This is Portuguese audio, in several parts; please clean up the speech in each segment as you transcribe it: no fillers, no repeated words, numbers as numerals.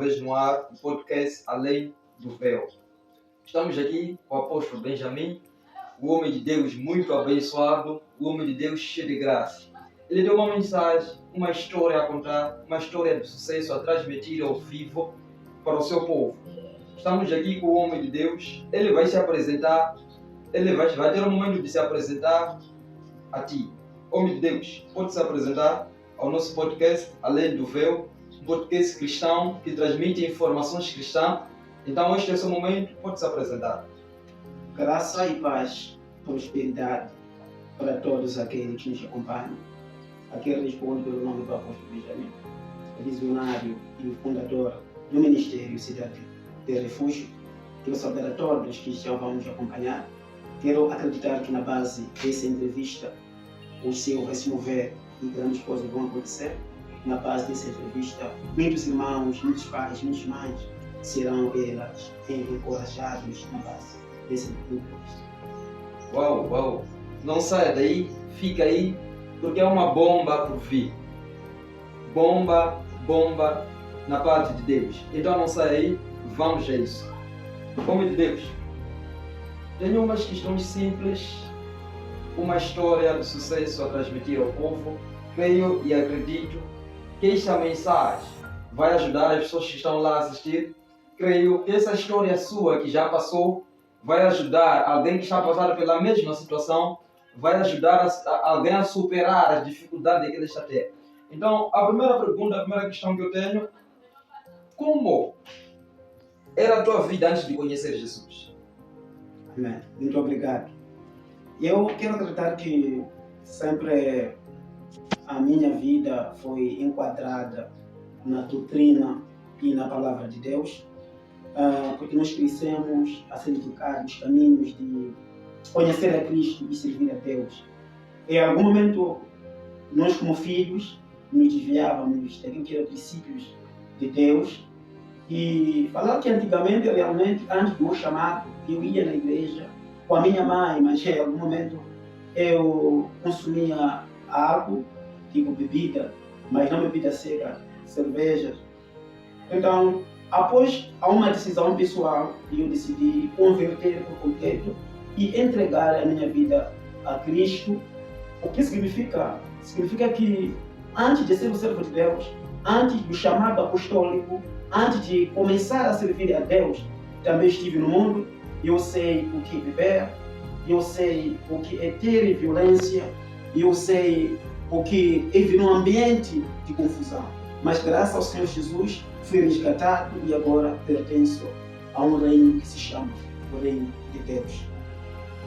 vez no ar o podcast Além do Véu. Estamos aqui com o apóstolo Benjamin, o homem de Deus muito abençoado, o homem de Deus cheio de graça. Ele deu uma mensagem, uma história a contar, uma história de sucesso a transmitir ao vivo para o seu povo. Estamos aqui com o homem de Deus, ele vai se apresentar, ele vai ter um momento de se apresentar a ti. Homem de Deus, pode se apresentar ao nosso podcast Além do Véu, um podcast cristão que transmite informações cristãs. Então este é o seu momento, pode se apresentar. Graça e paz, prosperidade para todos aqueles que nos acompanham. Aqui eu respondo pelo nome do apóstolo Benjamin, visionário e fundador do Ministério Cidade de Refúgio. Quero saudar a todos que já vão nos acompanhar. Quero acreditar que na base dessa entrevista o Senhor vai se mover e grandes coisas vão acontecer. Na base dessa entrevista, muitos irmãos, muitos pais, muitas mães serão elas encorajados na base dessa entrevista. Uau! Não saia daí, fica aí, porque é uma bomba por vir. Bomba na parte de Deus. Então não saia aí, vamos a isso. Homem de Deus, tenho umas questões simples, uma história de sucesso a transmitir ao povo. Creio e acredito que esta mensagem vai ajudar as pessoas que estão lá a assistir. Creio que essa história sua que já passou vai ajudar alguém que está passando pela mesma situação, vai ajudar alguém a superar as dificuldades que ele está tendo. Então, a primeira questão que eu tenho: como era a tua vida antes de conhecer Jesus? Amém. Muito obrigado. Eu quero acreditar que sempre a minha vida foi enquadrada na doutrina e na palavra de Deus, porque nós crescemos a ser educados nos caminhos de conhecer a Cristo e servir a Deus. Em algum momento, nós como filhos, nos desviávamos daquilo que eram princípios de Deus. E falar que antigamente, realmente, antes do meu chamado, eu ia na igreja com a minha mãe, mas em algum momento eu consumia algo, tipo bebida, mas não bebida seca, cerveja. Então, após uma decisão pessoal, eu decidi converter por completo e entregar a minha vida a Cristo. O que significa? Significa que antes de ser o servo de Deus, antes do chamado apostólico, antes de começar a servir a Deus, também estive no mundo. Eu sei o que é beber, eu sei o que é ter violência, eu sei o que é vir num ambiente de confusão. Mas graças ao Senhor Jesus, fui resgatado e agora pertenço a um reino que se chama o Reino de Deus.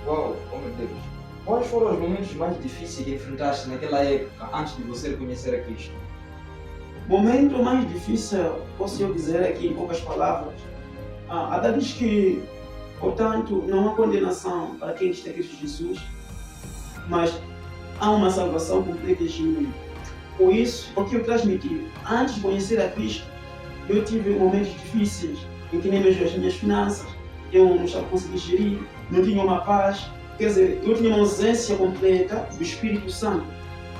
Uau, meu Deus! Quais foram os momentos mais difíceis que enfrentaste naquela época, antes de você conhecer a Cristo? O momento mais difícil, posso eu dizer aqui em poucas palavras, a Bíblia diz que, portanto, não há condenação para quem está em Cristo Jesus, mas há uma salvação completa e genuína. Por isso, o que eu transmiti, antes de conhecer a Cristo, eu tive momentos difíceis, em que nem mesmo as minhas finanças, eu não estava conseguindo gerir, não tinha uma paz, quer dizer, eu tinha uma ausência completa do Espírito Santo.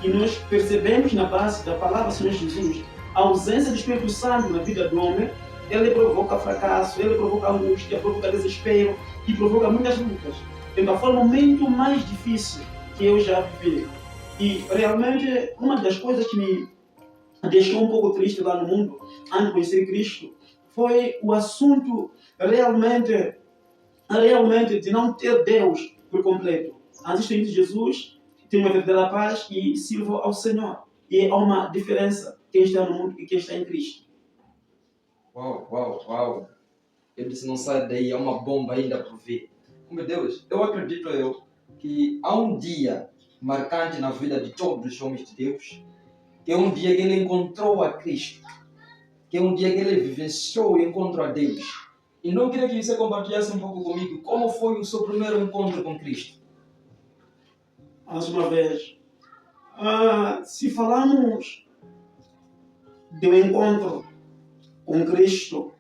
E nós percebemos na base da palavra do Senhor Jesus, a ausência do Espírito Santo na vida do homem, ele provoca fracasso, ele provoca angústia, provoca desespero e provoca muitas lutas. Então foi o momento mais difícil que eu já vivi. E realmente uma das coisas que me deixou um pouco triste lá no mundo, antes de conhecer Cristo, foi o assunto realmente de não ter Deus por completo. Antes de Jesus, tenho uma verdadeira paz e sirvo ao Senhor. E há uma diferença quem está no mundo e quem está em Cristo. Uau! Eu disse, não sai daí, é uma bomba ainda por vir. Meu Deus, eu acredito que há um dia marcante na vida de todos os homens de Deus, que é um dia que ele encontrou a Cristo, que é um dia que ele vivenciou o encontro a Deus. E não queria que você compartilhasse um pouco comigo como foi o seu primeiro encontro com Cristo. Mais uma vez, se falamos do encontro com Cristo,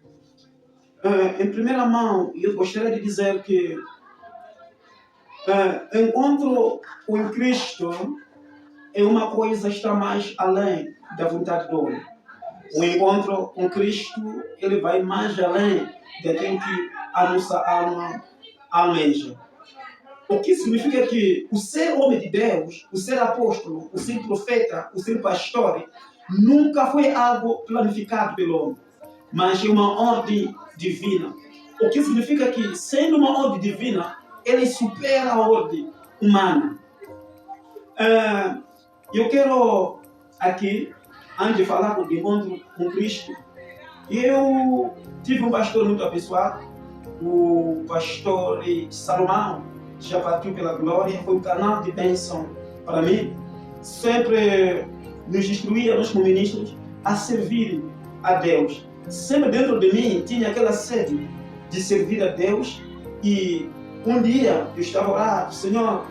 em primeira mão, eu gostaria de dizer que encontro com Cristo é uma coisa que está mais além da vontade do homem. O encontro com Cristo, ele vai mais além daquilo que a nossa alma almeja. O que significa que o ser homem de Deus, o ser apóstolo, o ser profeta, o ser pastor, nunca foi algo planificado pelo homem, mas é uma ordem divina. O que significa que, sendo uma ordem divina, ele supera a ordem humana. Eu quero aqui, antes de falar do encontro com Cristo, eu tive um pastor muito abençoado, o pastor Salomão, já partiu pela glória, foi um canal de bênção para mim. Sempre nos instruía, nós como ministros, a servir a Deus. Sempre dentro de mim tinha aquela sede de servir a Deus. E um dia eu estava orando: Senhor,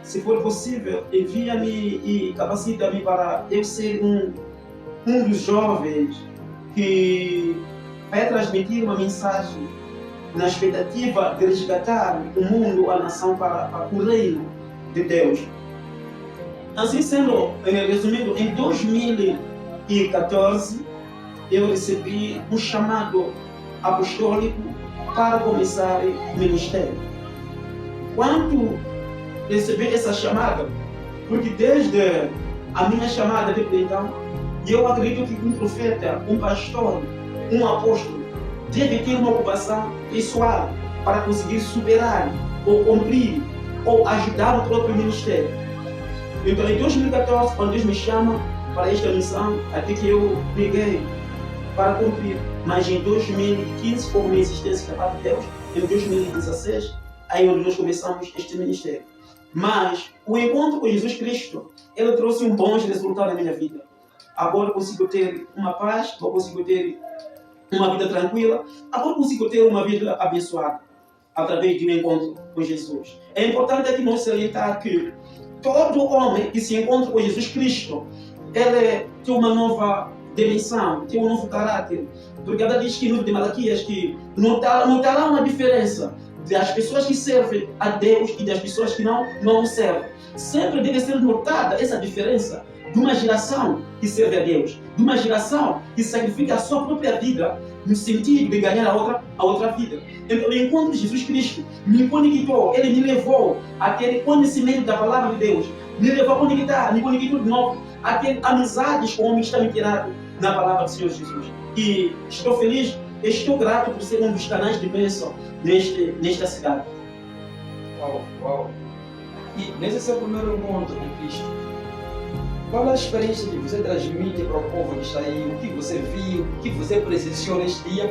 se for possível, envia-me e capacita-me para eu ser um dos jovens que vai transmitir uma mensagem na expectativa de resgatar o mundo, a nação para o reino de Deus. Assim sendo, resumindo, em 2014 eu recebi um chamado apostólico para começar o ministério. Quando recebi essa chamada, porque desde a minha chamada de então, eu acredito que um profeta, um pastor, um apóstolo deve ter uma ocupação pessoal para conseguir superar ou cumprir ou ajudar o próprio ministério. Então, em 2014, quando Deus me chama para esta missão, até que eu peguei para cumprir. Mas em 2015, como minha existência da parte de Deus, em 2016, aí onde nós começamos este ministério. Mas o encontro com Jesus Cristo, ele trouxe um bom resultado na minha vida. Agora eu consigo ter uma paz, agora eu consigo ter uma vida tranquila, agora eu consigo ter uma vida abençoada através de um encontro com Jesus. É importante aqui nós salientar que todo homem que se encontra com Jesus Cristo, ele tem uma nova dimensão, tem um novo caráter. Porque ela diz que no livro de Malaquias que notará uma diferença das pessoas que servem a Deus e das pessoas que não servem. Sempre deve ser notada essa diferença de uma geração que serve a Deus, de uma geração que sacrifica a sua própria vida no sentido de ganhar a outra vida. Então, o encontro de Jesus Cristo me conectou, ele me levou àquele conhecimento da palavra de Deus, me levou a conectar, me conectou de novo a ter amizades com o homem que está me tirado na palavra do Senhor Jesus. E estou feliz, estou grato por ser um dos canais de bênção nesta cidade. Uau! E nesse seu primeiro encontro com Cristo, qual é a experiência que você transmite para o povo que está aí? O que você viu? O que você presenciou neste dia?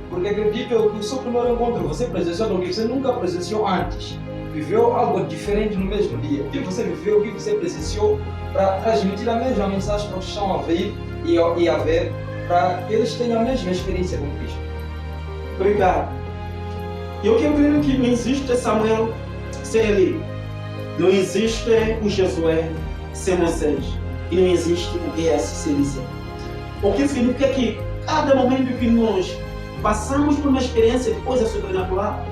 Porque acredito que o seu primeiro encontro você presenciou no que você nunca presenciou antes. Viveu algo diferente no mesmo dia. O que você viveu? O que você presenciou? Para transmitir a mesma mensagem para os que estão a ouvir e a ver, para que eles tenham a mesma experiência com Cristo. Obrigado. Eu creio que não existe Samuel sem Eli. Não existe o Josué sem Moisés. E não existe o Elias sem Eliseu. O que significa que cada momento que nós passamos por uma experiência de coisa sobrenatural,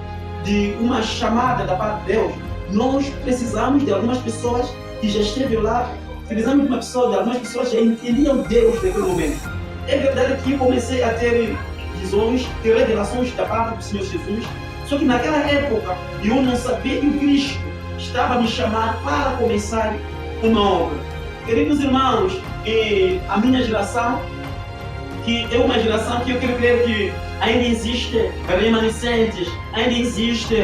de uma chamada da parte de Deus, nós precisamos de algumas pessoas que já esteve lá, precisamos de algumas pessoas que já entendiam Deus naquele momento. É verdade que eu comecei a ter visões e revelações da parte do Senhor Jesus, só que naquela época eu não sabia que o Cristo estava me chamando para começar uma obra. Queridos irmãos, a minha geração, que é uma geração que eu quero crer que ainda existe remanescentes, ainda existe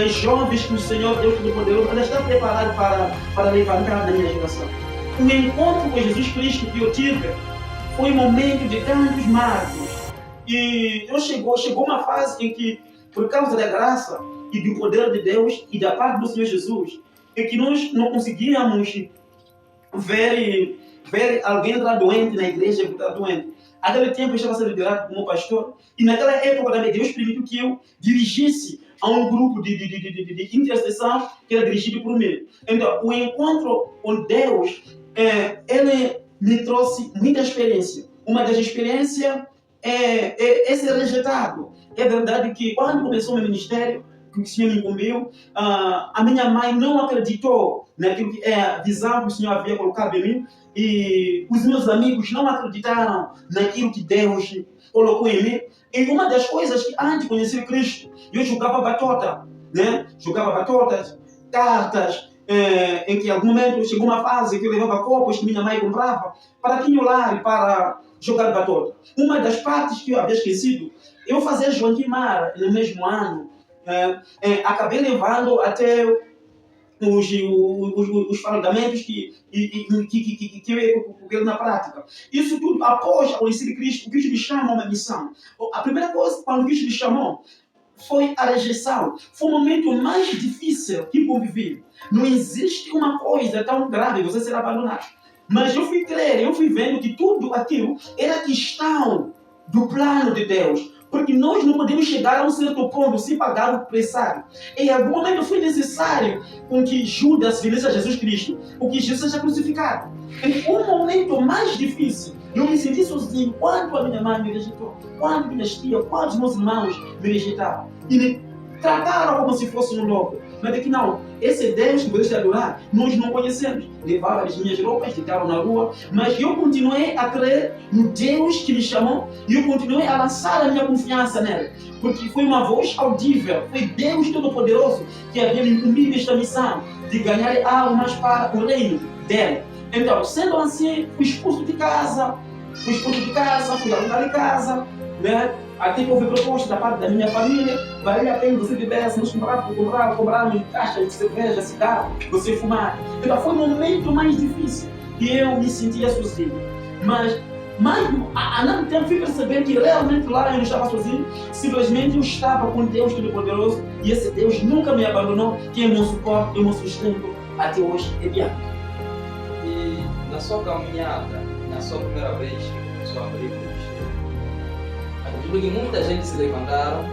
jovens que o Senhor Deus Todo-Poderoso ainda está preparado para levantar na minha geração. O encontro com Jesus Cristo que eu tive foi um momento de tantos marcos. E chegou uma fase em que, por causa da graça e do poder de Deus e da parte do Senhor Jesus, em que nós não conseguíamos ver alguém entrar doente na igreja, que está doente. Naquele tempo eu estava sendo liderado como pastor, e naquela época também Deus permitiu que eu dirigisse a um grupo de intercessão que era dirigido por mim. Então, o encontro com Deus, ele me trouxe muita experiência. Uma das experiências é ser rejeitado. É verdade que quando começou o meu ministério, que o Senhor me incumbiu. A minha mãe não acreditou naquilo que é a visão que o Senhor havia colocado em mim. E os meus amigos não acreditaram naquilo que Deus colocou em mim. E uma das coisas que antes de conhecer Cristo, eu jogava batota, né? Jogava batotas, cartas, em que em algum momento chegou uma fase que eu levava copos que minha mãe comprava para quinholar e para jogar batota. Uma das partes que eu havia esquecido, eu fazia Joaquim Mar no mesmo ano, acabei levando até os fundamentos que eu ia colocar na prática. Isso tudo após conhecer Cristo. O Cristo me chama a uma missão. A primeira coisa, quando Cristo me chamou, foi a rejeição. Foi o momento mais difícil que convivi. Não existe uma coisa tão grave, você ser abandonado. Mas eu fui crer, eu fui vendo que tudo aquilo era questão do plano de Deus. Porque nós não podemos chegar a um certo ponto sem pagar o pressário. Em algum momento foi necessário com que Judas vendesse a Jesus Cristo, o que Jesus seja crucificado. Em um momento mais difícil, eu me senti sozinho. Quando a minha mãe me rejeitou, quando minha tia, quando os meus irmãos me rejeitaram. E me trataram como se fosse um louco. Mas é que não, esse Deus que você adorar, nós não conhecemos. Levaram as minhas roupas, ficaram na rua, mas eu continuei a crer no Deus que me chamou e eu continuei a lançar a minha confiança nele. Porque foi uma voz audível, foi Deus Todo-Poderoso que havia me incumbido esta missão de ganhar almas para o reino dele. Então, sendo assim, fui expulso de casa, fui alugar de casa, né? Até que houve proposta da parte da minha família, valia a pena você beber, se nós comprarmos caixa de cerveja, cigarro, você fumar. Então foi o momento mais difícil que eu me sentia sozinho. Mas ao mesmo tempo fui perceber que realmente lá eu não estava sozinho, simplesmente eu estava com Deus Todo-Poderoso e esse Deus nunca me abandonou, que é meu suporte, é meu sustento até hoje e diante. E na sua caminhada, na sua primeira vez que começou a abrir o ministério, porque muita gente se levantaram,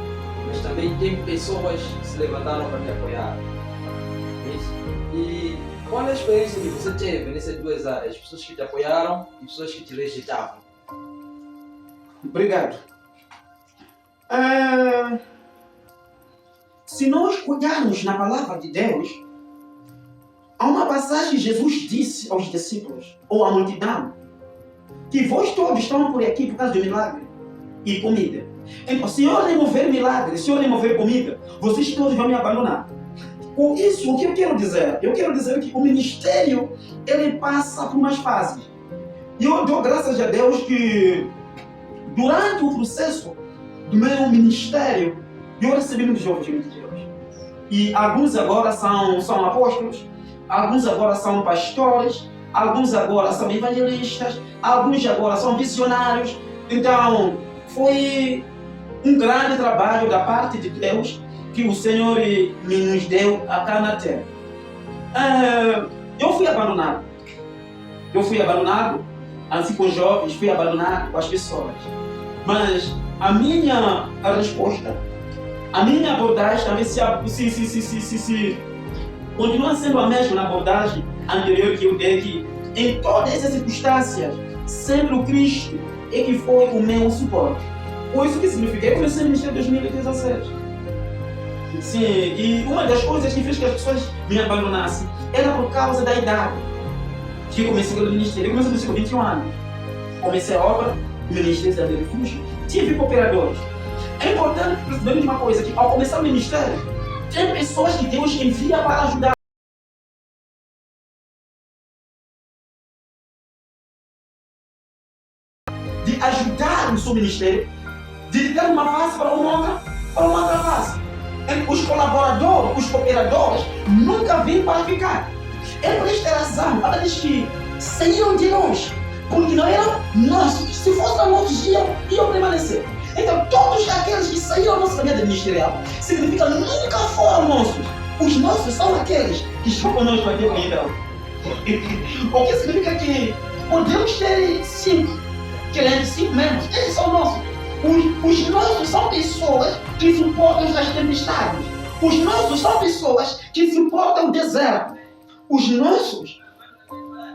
mas também tem pessoas que se levantaram para te apoiar. E qual é a experiência que você teve nessas duas áreas? Pessoas que te apoiaram e pessoas que te rejeitavam. Obrigado. Se nós olharmos na palavra de Deus, há uma passagem que Jesus disse aos discípulos, ou à multidão, que vós todos estão por aqui por causa do milagre e comida. Então, se eu remover milagre, se eu remover comida, vocês todos vão me abandonar. Com isso, o que eu quero dizer? Eu quero dizer que o ministério, ele passa por umas fases. E eu dou graças a Deus que, durante o processo do meu ministério, eu recebi muitos jovens de Deus. E alguns agora são apóstolos, alguns agora são pastores, alguns agora são evangelistas, alguns agora são visionários. Então, foi um grande trabalho da parte de Deus que o Senhor nos deu aqui na terra. Eu fui abandonado. Assim com os jovens, fui abandonado com as pessoas. Mas a minha resposta, a minha abordagem também se continua sendo a mesma na abordagem anterior que eu dei, que em todas essas circunstâncias, sempre o Cristo é que foi o meu suporte. Por isso que significa, eu comecei a ministério em 2017. Sim, e uma das coisas que fez que as pessoas me abandonassem era por causa da idade. Que eu comecei pelo ministério, eu comecei com 21 anos. Comecei a obra, ministério de refúgio, tive cooperadores. É importante percebermos uma coisa, que ao começar o ministério, tem pessoas que Deus envia para ajudar. De ajudar no seu ministério, de dar uma face para uma outra face. Os colaboradores, os cooperadores, nunca vêm para ficar. É por esta razão, cada vez que saíram de nós, porque não eram nossos, se fossem nossos, iam permanecer. Então, todos aqueles que saíram da nossa família ministerial, significa nunca foram nossos. Os nossos são aqueles que estão conosco aqui então. O que significa que podemos ter 5 crentes, 5 membros, eles são nossos. Os nossos são pessoas que suportam as tempestades. Os nossos são pessoas que suportam o deserto. Os nossos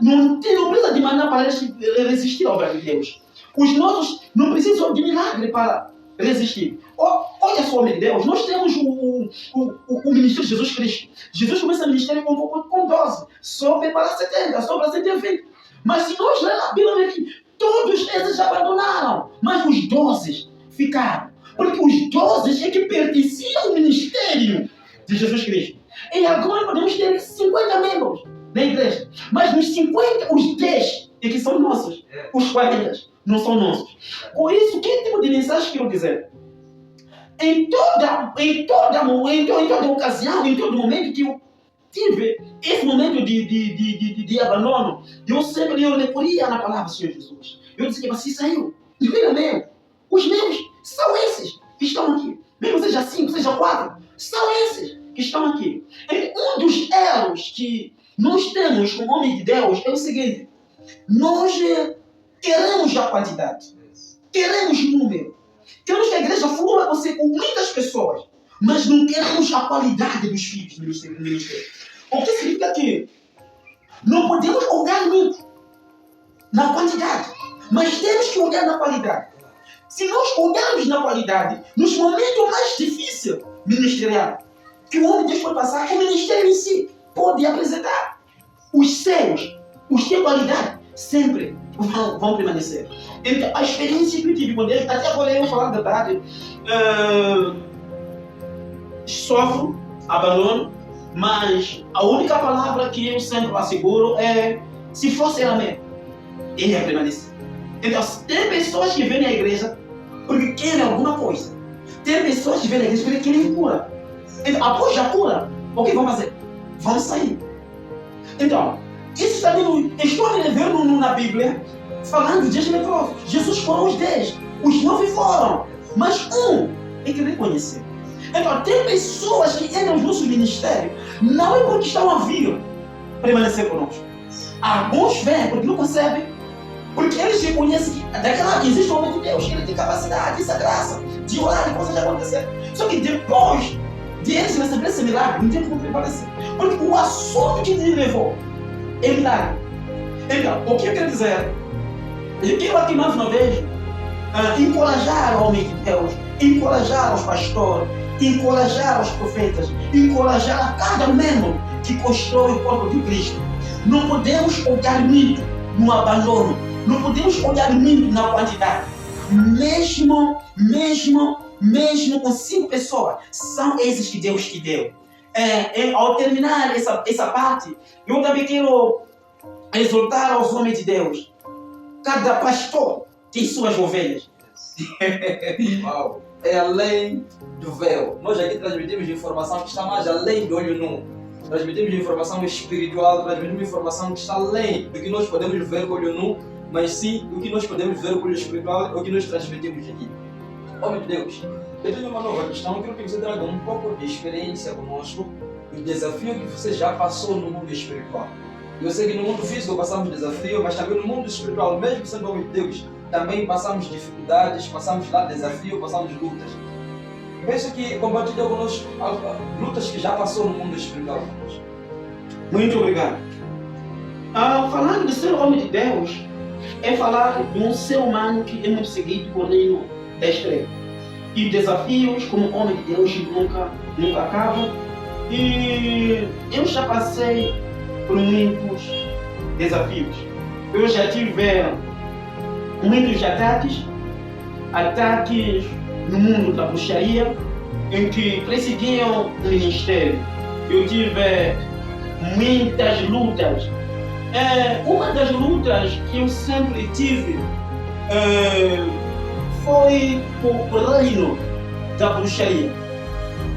não precisa de maná para resistir à obra de Deus. Os nossos não precisam de milagre para resistir. Olha só, meu Deus, nós temos o ministério de Jesus Cristo. Jesus começa a ministério com 12, sobe para 70, sobe para 120. Mas se nós ler a Bíblia aqui, todos esses abandonaram, mas os 12 ficaram. Porque os 12 é que pertenciam ao ministério de Jesus Cristo. E agora podemos ter 50 membros na igreja. Mas nos 50, os 10 é que são nossos. Os 40 não são nossos. Por isso, que tipo de mensagem quero dizer? Em toda ocasião, em todo momento que eu tive esse momento de abandono, eu sempre recorria na palavra do Senhor Jesus. Eu disse que você saiu. Não era meu. Os meus são esses que estão aqui. Mesmo seja 5, seja 4, são esses que estão aqui. E um dos erros que nós temos como homem de Deus é o seguinte: nós queremos a quantidade, queremos número, queremos que a igreja flua com muitas pessoas, mas não queremos a qualidade dos filhos do ministério. O que significa que não podemos olhar muito na quantidade, mas temos que olhar na qualidade. Se nós olharmos na qualidade, nos momentos mais difíceis ministerial que o homem de Deus pode passar, o ministério em si pode apresentar. Os céus, os de qualidade, sempre vão permanecer. Então, a experiência que eu tive com Deus, até agora eu falar a verdade, sofro, abandono, mas a única palavra que eu sempre asseguro é: se fosse ela mesmo, ele ia permanecer. Então, tem pessoas que vêm à igreja porque querem alguma coisa. Tem pessoas que vêm à igreja porque querem cura. Então, após a cura, o que vão fazer? Vão sair. Então, isso também estou a ver na Bíblia, falando de leprosos. Jesus curou os 10, os 9 foram, mas um é que reconheceu. Então, tem pessoas que entram no nosso ministério, não é porque estão a vir permanecer conosco. Alguns vêm porque não concebem, porque eles reconhecem que daquela existe o homem de Deus, que ele tem capacidade, essa graça de orar e coisas acontecer. Só que depois de eles receberem esse milagre, não tem como prevalecer. Porque o assunto que ele levou é milagre. Então, o que eu quero dizer? Eu quero aqui mais uma vez encorajar o homem de Deus, encorajar os pastores, encorajar os profetas, encorajar a cada membro que constrói o corpo de Cristo. Não podemos olhar muito no abandono, não podemos olhar muito na quantidade. Mesmo com 5 pessoas, são esses que Deus te deu. Ao terminar essa parte, eu também quero exortar aos homens de Deus. Cada pastor tem suas ovelhas. Uau. É além do véu. Nós aqui transmitimos informação que está mais além do olho nu. Transmitimos informação espiritual, transmitimos informação que está além do que nós podemos ver com o olho nu, mas sim do que nós podemos ver com o olho espiritual, é o que nós transmitimos aqui. Homem de Deus, eu tenho uma nova questão. Eu quero que você traga um pouco de experiência conosco, do desafio que você já passou no mundo espiritual. Eu sei que no mundo físico passamos desafio, mas também no mundo espiritual, mesmo sendo homem de Deus, também passamos dificuldades, passamos lá desafio, passamos lutas. Penso que compartilha conosco lutas que já passou no mundo espiritual conosco. Muito obrigado. Falando de ser homem de Deus, é falar de um ser humano que é muito seguido por reino da estrela. E desafios como homem de Deus nunca acabam. E eu já passei por muitos desafios. Eu já tive muitos ataques no mundo da bruxaria, em que perseguiam o ministério. Eu tive muitas lutas. Uma das lutas que eu sempre tive foi o reino da bruxaria.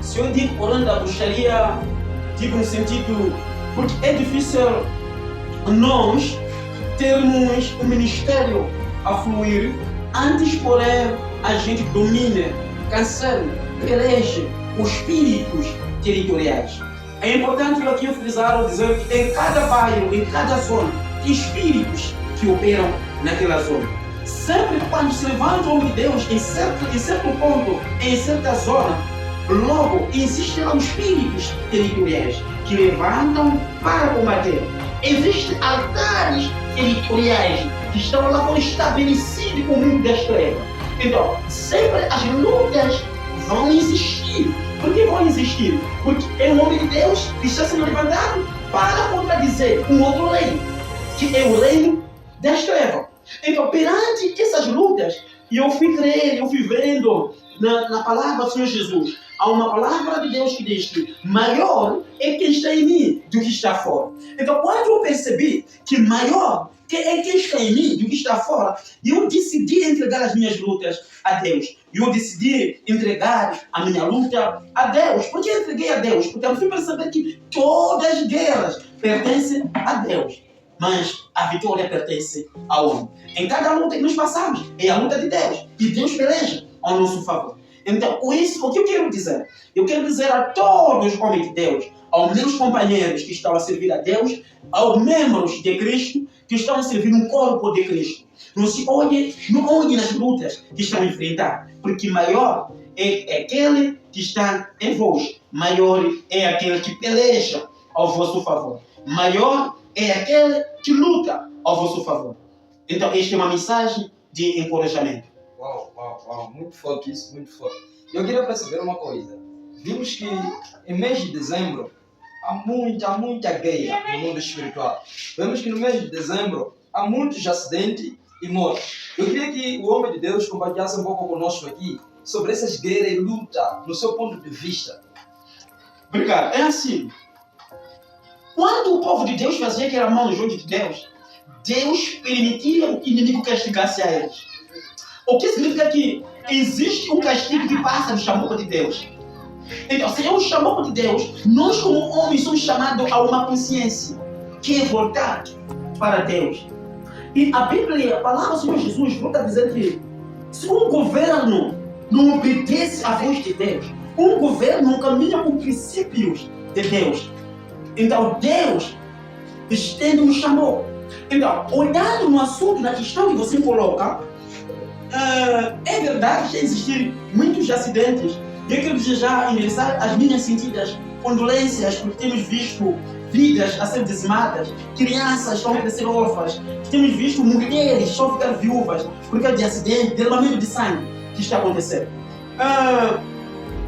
Se eu digo o reino da bruxaria, digo no sentido, porque é difícil nós termos um ministério a fluir antes, porém, a gente domina, cancela, peleja os espíritos territoriais. É importante aqui eu frisar ou dizer que em cada bairro, em cada zona, tem espíritos que operam naquela zona. Sempre quando se levanta o homem de Deus em certo ponto, em certa zona, logo existem lá os espíritos territoriais que levantam para combater. Existem altares territoriais que estão lá estabelecidos com o mundo das trevas. Então, sempre as lutas vão existir. Por que vão existir? Porque é um homem de Deus que está sendo levantado para contradizer um outro reino, que é o reino das trevas. Então, perante essas lutas, eu fui crer, eu fui vendo na palavra do Senhor Jesus. Há uma palavra de Deus que diz que maior é quem está em mim do que está fora. Então, quando eu percebi que maior é quem está em mim do que está fora, eu decidi entregar as minhas lutas a Deus. Eu decidi entregar a minha luta a Deus. Por que eu entreguei a Deus? Porque eu fui perceber que todas as guerras pertencem a Deus. Mas a vitória pertence ao homem. Em cada luta que nós passamos, é a luta de Deus. E Deus peleja ao nosso favor. Então, com isso, o que eu quero dizer? Eu quero dizer a todos os homens de Deus, aos meus companheiros que estão a servir a Deus, aos membros de Cristo que estão a servir no corpo de Cristo. Não olhe nas lutas que estão a enfrentar, porque maior é aquele que está em vós. Maior é aquele que peleja ao vosso favor. Maior é aquele que luta ao vosso favor. Então, esta é uma mensagem de encorajamento. Uau, muito forte isso, muito forte. Eu queria perceber uma coisa. Vimos que em mês de dezembro há muita guerra no mundo espiritual. Vemos que no mês de dezembro há muitos acidentes e mortes. Eu queria que o homem de Deus compartilhasse um pouco conosco aqui sobre essas guerras e luta, no seu ponto de vista. Obrigado. É assim. Quando o povo de Deus fazia aquela mão junto de Deus, Deus permitia o inimigo castigasse a eles. O que significa que existe um castigo que passa do chamado de Deus. Então, se é um chamado de Deus, nós como homens somos chamados a uma consciência que é voltar para Deus. E a Bíblia, a palavra do Senhor Jesus, volta a dizer que se um governo não obedece à voz de Deus, um governo não caminha com princípios de Deus, então Deus estende um chamou. Então, olhando no assunto, na questão que você coloca, é verdade que existem muitos acidentes. E eu quero já endereçar as minhas sentidas condolências, porque temos visto vidas a ser dizimadas, crianças estão a crescer órfãs, temos visto mulheres estão a ficar viúvas por causa de acidente, derramamento de sangue que está acontecendo.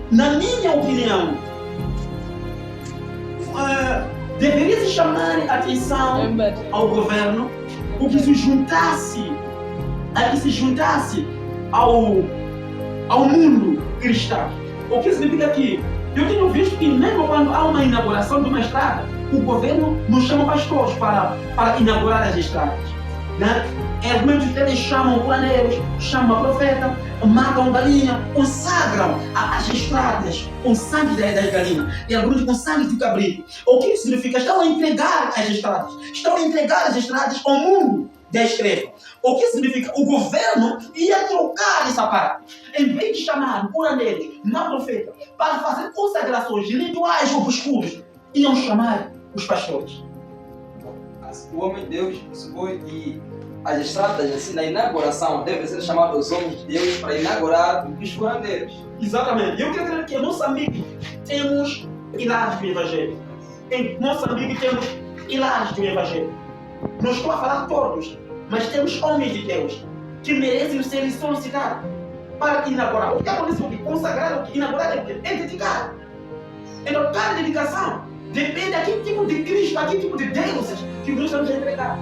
Na minha opinião, deveria se chamar a atenção ao governo o que se juntasse ao mundo cristão. O que significa que eu tenho visto que mesmo quando há uma inauguração de uma estrada, o governo não chama pastores para inaugurar as estradas. Né? Muitos deles chamam curaneiros, chamam profeta, matam galinha, consagram as estradas com sangue das galinhas e alguns com sangue de cabrito. O que isso significa? Estão a entregar as estradas. Estão a entregar as estradas ao mundo das trevas. O que significa? O governo ia trocar essa parte. Em vez de chamar curaneiros, profeta, para fazer consagrações rituais obscuros, iam chamar os pastores. O homem de Deus supõe que as estradas, assim, na inauguração, devem ser chamados os homens de Deus para inaugurar os curandeiros. Exatamente. Eu quero dizer que em Moçambique temos pilares do Evangelho. Em Moçambique temos pilares do Evangelho. Não estou a falar todos, mas temos homens de Deus que merecem ser solicitados para inaugurar. O que aconteceu aqui? Consagrar o que? Inaugurar é o quê? É dedicar. Então, cada dedicação depende de que tipo de Cristo, de que tipo de deuses que nós estamos a entregar.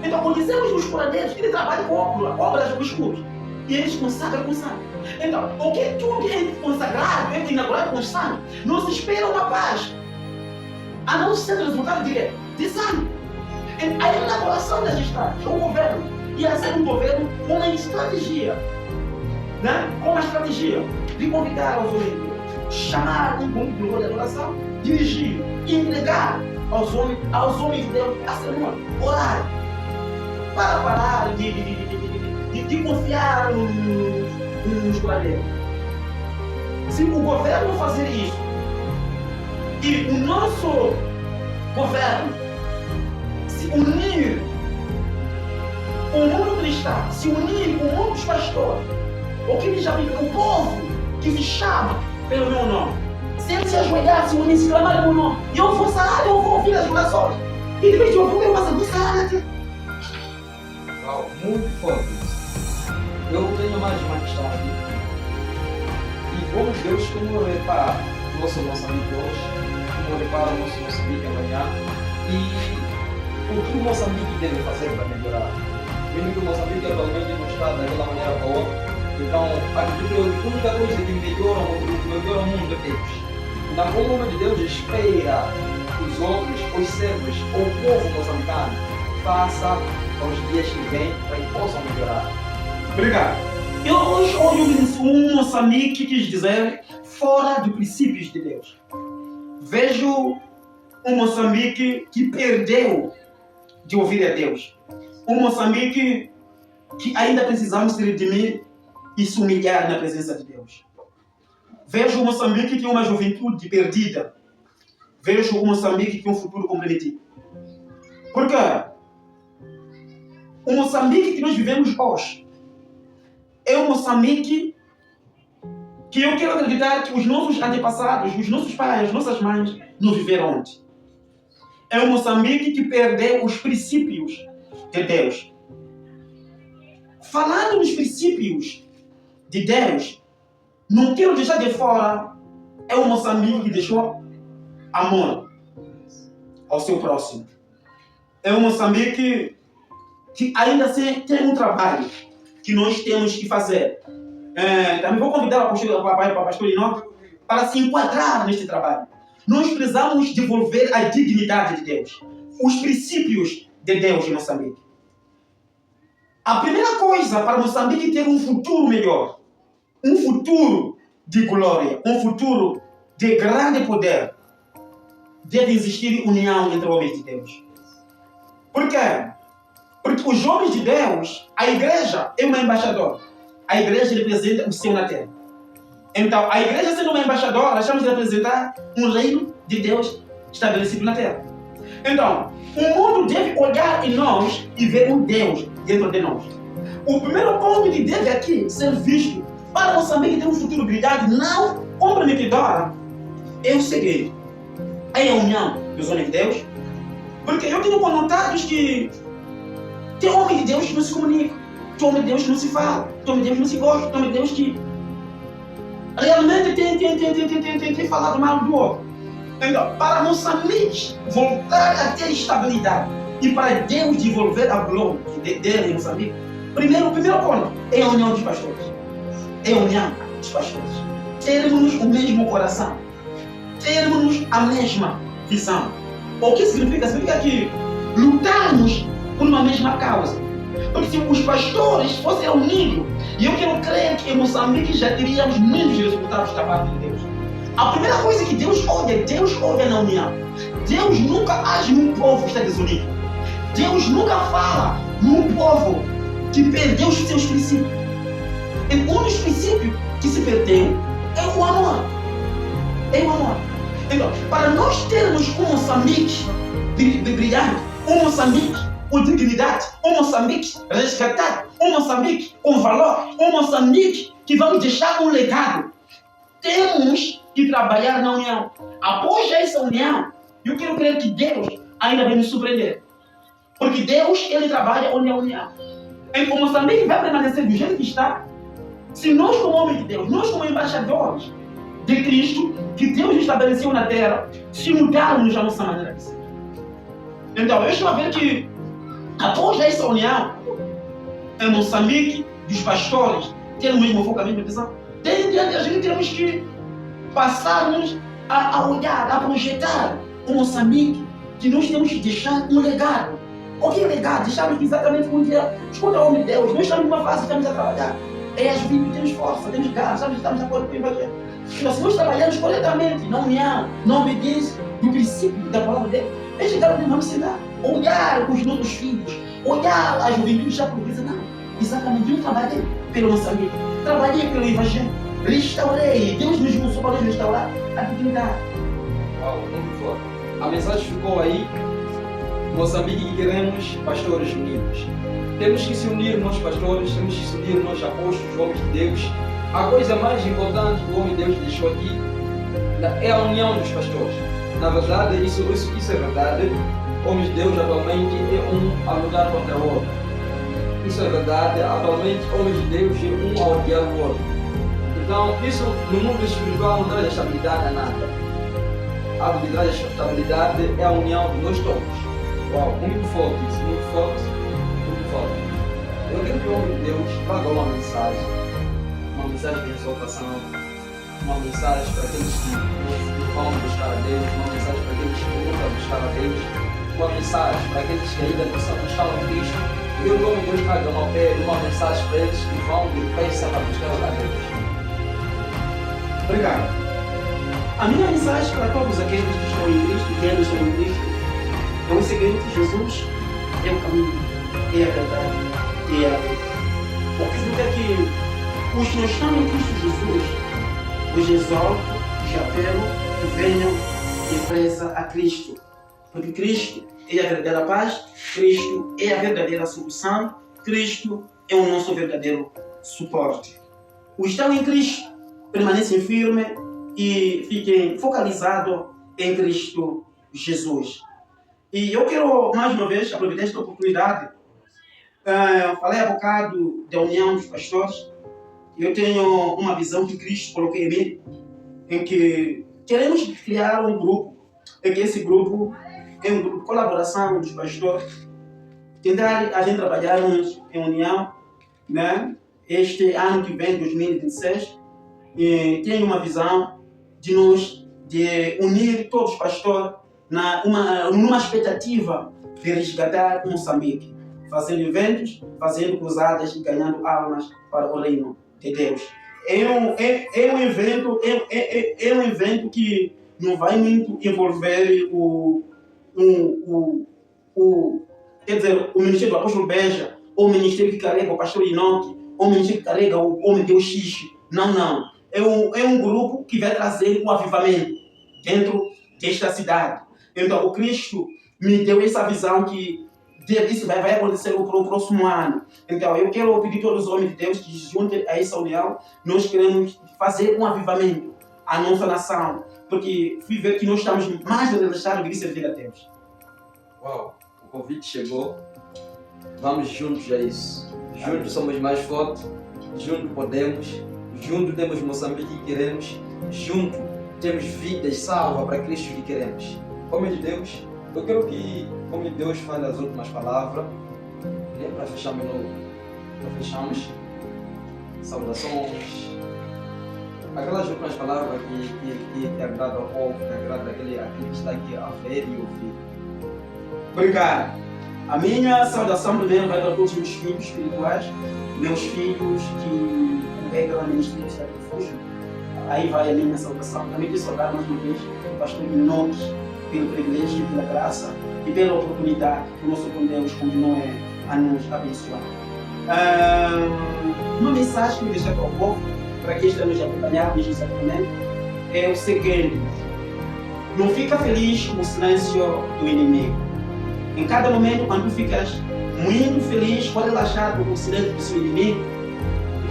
Então, conhecemos os curandeiros que trabalham com obras obscuras e eles consagram com sangue. Então, o que tudo é consagrado, é inaugurado com sangue, não se espera uma paz, a não ser resultado de sangue. A inauguração das estradas, o governo ia ser um governo com uma estratégia, né? Com uma estratégia de convidar aos homens, chamar um grupo de adoração, dirigir, entregar aos homens de Deus a cerimônia, orar, para parar de confiar nos guardiões. Se o governo fazer isso e o nosso governo se unir com o mundo cristão, se unir com outros pastores, o que ele já vive, o povo que se chama pelo meu nome, se ele se ajoelhar, se unir, se clamar pelo meu nome, eu vou sarar, eu vou ouvir as orações. E depois eu vou ver uma sarar aqui. Muito forte. Eu tenho mais uma questão aqui. E como Deus, como repara o nosso Moçambique hoje, como repara o nosso Moçambique amanhã, e o que o Moçambique deve fazer para melhorar? Vendo que o Moçambique atualmente não está daquela maneira boa, então acredito que a única coisa que melhora o mundo é Deus. Então, como o homem de Deus espera os outros, os servos, o povo moçambicano faça aos dias que vêm para que possam melhorar. Obrigado. Eu hoje olho um Moçambique, quis dizer, fora de princípios de Deus. Vejo um Moçambique que perdeu de ouvir a Deus. Um Moçambique que ainda precisamos se redimir e se humilhar na presença de Deus. Vejo um Moçambique que é uma juventude perdida. Vejo um Moçambique que é um futuro comprometido. Por quê? O Moçambique que nós vivemos hoje é um Moçambique que eu quero acreditar que os nossos antepassados, os nossos pais, as nossas mães não viveram antes. É um Moçambique que perdeu os princípios de Deus. Falando nos princípios de Deus, não quero deixar de fora, é um Moçambique que deixou amor ao seu próximo. É um Moçambique que ainda assim tem um trabalho que nós temos que fazer. Também vou convidar a pastor Inoque para se enquadrar neste trabalho. Nós precisamos devolver a dignidade de Deus, os princípios de Deus em Moçambique. A primeira coisa para Moçambique ter um futuro melhor, um futuro de glória, um futuro de grande poder, deve existir união entre homens de Deus. Por quê? Porque os homens de Deus, a igreja é uma embaixadora. A igreja representa o céu na terra. Então, a igreja sendo uma embaixadora, nós estamos a representar um reino de Deus estabelecido na terra. Então, o mundo deve olhar em nós e ver um Deus dentro de nós. O primeiro ponto que deve aqui ser visto para Moçambique ter um futuro brilhante, não comprometedora, é o seguinte: é a união dos homens de Deus. Porque eu tenho contatos que tem homem de Deus que não se comunica, tem homem de Deus que não se fala, tem homem de Deus que não se gosta, tem homem de Deus que realmente tem falado mal do outro. Então, para Moçambique voltar a ter estabilidade e para Deus devolver a glória dele em Moçambique, o primeiro ponto é a união dos pastores. É a união dos pastores. Termos o mesmo coração, termos a mesma visão. O que significa? Significa que lutarmos por uma mesma causa. Porque se os pastores fossem unidos, e eu quero crer que em Moçambique já teríamos muitos resultados da parte de Deus. A primeira coisa que Deus olha na união. Deus nunca age num povo que está desunido. Deus nunca fala num povo que perdeu os seus princípios. E um dos princípios que se perdeu é o amor. É o amor. Então, para nós termos um Moçambique brilhante, um Moçambique com dignidade, um Moçambique resgatado, um Moçambique com valor, um Moçambique que vamos deixar um legado, temos que trabalhar na união. Após essa união, eu quero crer que Deus ainda vai nos surpreender. Porque Deus, Ele trabalha onde há união. Então, o Moçambique vai permanecer do jeito que está se nós, como homens de Deus, nós como embaixadores de Cristo, que Deus estabeleceu na terra, se mudarmos a nossa maneira de ser. Então, eu estou a ver que após essa união, em Moçambique, dos pastores, tendo o mesmo foco, a mesma visão, a gente temos que passarmos a olhar, a projetar o Moçambique, que nós temos que deixar um legado. O que é legado? Deixamos exatamente um dia, escuta o homem de Deus, nós estamos numa fase, estamos a trabalhar. É as Bíblias, temos força, temos garra, estamos a acordo com o Evangelho. Então, se nós trabalharmos corretamente na união, na obediência do princípio da palavra de Deus, é chegar onde vamos sentar, olhar os nossos filhos, olhar a juventude já progressa. Não, exatamente, eu trabalhei pelo Moçambique, trabalhei pelo Evangelho, restaurei, Deus nos usou para nos restaurar a dignidade. Uau, muito forte. A mensagem ficou aí. Moçambique, que queremos pastores unidos. Temos que se unir nós pastores, temos que se unir nós apóstolos, homens de Deus. A coisa mais importante que o homem de Deus deixou aqui é a união dos pastores. Na verdade, isso é verdade. Homens de Deus atualmente é um a lutar contra o outro. Isso é verdade. Atualmente, homens de Deus, um a odiar o outro. Então, isso no mundo espiritual não traz estabilidade a nada. Algo que traz estabilidade é a união de nós todos. Uau, muito forte isso, muito forte, muito forte. Eu quero que o homem de Deus traga uma mensagem de exaltação, uma mensagem para aqueles que vão buscar a Deus, uma mensagem para aqueles que nunca buscaram a Deus, uma mensagem para aqueles que ainda não estão em Cristo. Eu quero que o homem de Deus traga uma mensagem para eles que vão depressa para buscar a Deus. Obrigado. A minha mensagem para todos aqueles que estão em Cristo, que ainda estão em Cristo, é o seguinte: Jesus é o caminho, é a verdade, é a vida. O que significa que os que não estão em Cristo Jesus, os exalto, os apelo que venham depressa a Cristo. Porque Cristo é a verdadeira paz, Cristo é a verdadeira solução, Cristo é o nosso verdadeiro suporte. Os que estão em Cristo permanecem firmes e fiquem focalizados em Cristo Jesus. E eu quero, mais uma vez, aproveitar esta oportunidade. Falei há bocado da união dos pastores. Eu tenho uma visão que Cristo colocou em mim, em que queremos criar um grupo, em que esse grupo é um grupo de colaboração dos pastores, tentar a gente trabalharmos em união, né? Este ano que vem, 2026, tenho uma visão de unir todos os pastores numa expectativa de resgatar Moçambique, fazendo eventos, fazendo cruzadas e ganhando almas para o reino de Deus. É um evento que não vai muito envolver o ministério do apóstolo Beja, ou o ministério que carrega o pastor Inoque, ou o ministério que carrega o homem de Oxixi. Não. É um grupo que vai trazer um avivamento dentro desta cidade. Então, o Cristo me deu essa visão que isso vai acontecer no próximo ano. Então, eu quero pedir a todos os homens de Deus que se juntem a essa união. Nós queremos fazer um avivamento à nossa nação, porque fui ver que nós estamos mais relaxados de servir a Deus. Uau, o convite chegou. Vamos juntos a isso. Juntos somos mais fortes, juntos podemos, juntos temos Moçambique que queremos, juntos temos vidas salvas para Cristo que queremos. Homem de Deus, eu quero que o Homem de Deus fale as últimas palavras, né, para fecharmos saudações, aquelas últimas palavras que agradam ao povo, que agradam aquele que está aqui a ver e ouvir. Obrigado. A minha saudação primeiro vai para todos os meus filhos espirituais, meus filhos que integram a ministério de refúgio. Aí vai a minha saudação. Também quero saudar mais uma vez o pastor Inoque, pelo privilégio, pela graça e pela oportunidade que o nosso Deus continua a nos abençoar. Uma mensagem que me deixa para o povo, para quem está nos acompanhando neste sacramento, é o seguinte: não fica feliz com o silêncio do inimigo. Em cada momento, quando tu ficas muito feliz ou relaxado com o silêncio do seu inimigo,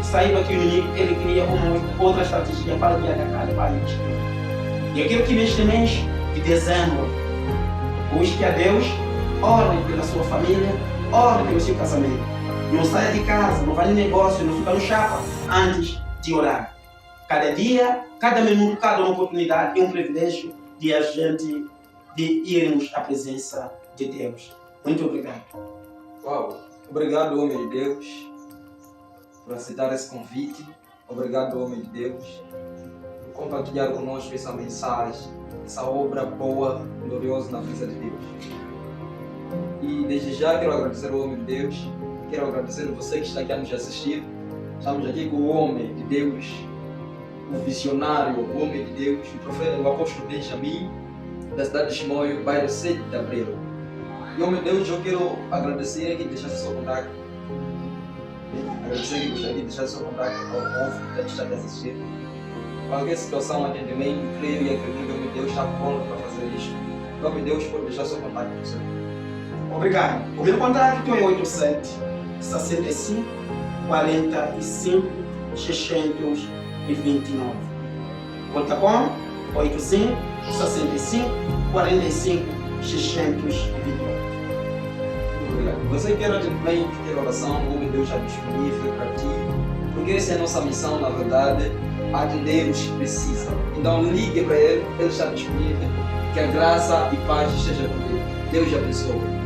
saiba que o inimigo ele cria uma outra estratégia para te atacar e para te destruir. E eu quero que neste mês de dezembro, busque a Deus, ore pela sua família, ore pelo seu casamento. Não saia de casa, não vá no negócio, não fica no chapa antes de orar. Cada dia, cada minuto, cada oportunidade é um privilégio de a gente irmos à presença de Deus. Muito obrigado. Uau! Obrigado, homem de Deus, por aceitar esse convite. Obrigado, homem de Deus, por compartilhar conosco essa mensagem, essa obra boa, gloriosa na presença de Deus. E desde já quero agradecer ao homem de Deus, quero agradecer a você que está aqui a nos assistir. Estamos aqui com o homem de Deus, o visionário, o homem de Deus, o profeta, o apóstolo Benjamin, da cidade de Chimoio, bairro 7 de Abril. E, homem de Deus, eu quero agradecer que deixasse seu contato. Agradecer que deixasse seu contato ao povo que está a assistir. Qualquer situação, atendimento, creio e acredito que o homem de Deus está pronto para fazer isto. O homem de Deus pode deixar seu contato com você. Obrigado. O meu contato é 87 65 45 629. Conta com 85 65 45 628. Obrigado. Você quer também ter oração, como Deus está disponível para ti, porque essa é a nossa missão, na verdade, atender os que precisam. Então ligue para Ele, Ele está disponível, que a graça e paz esteja contigo. Deus te abençoe.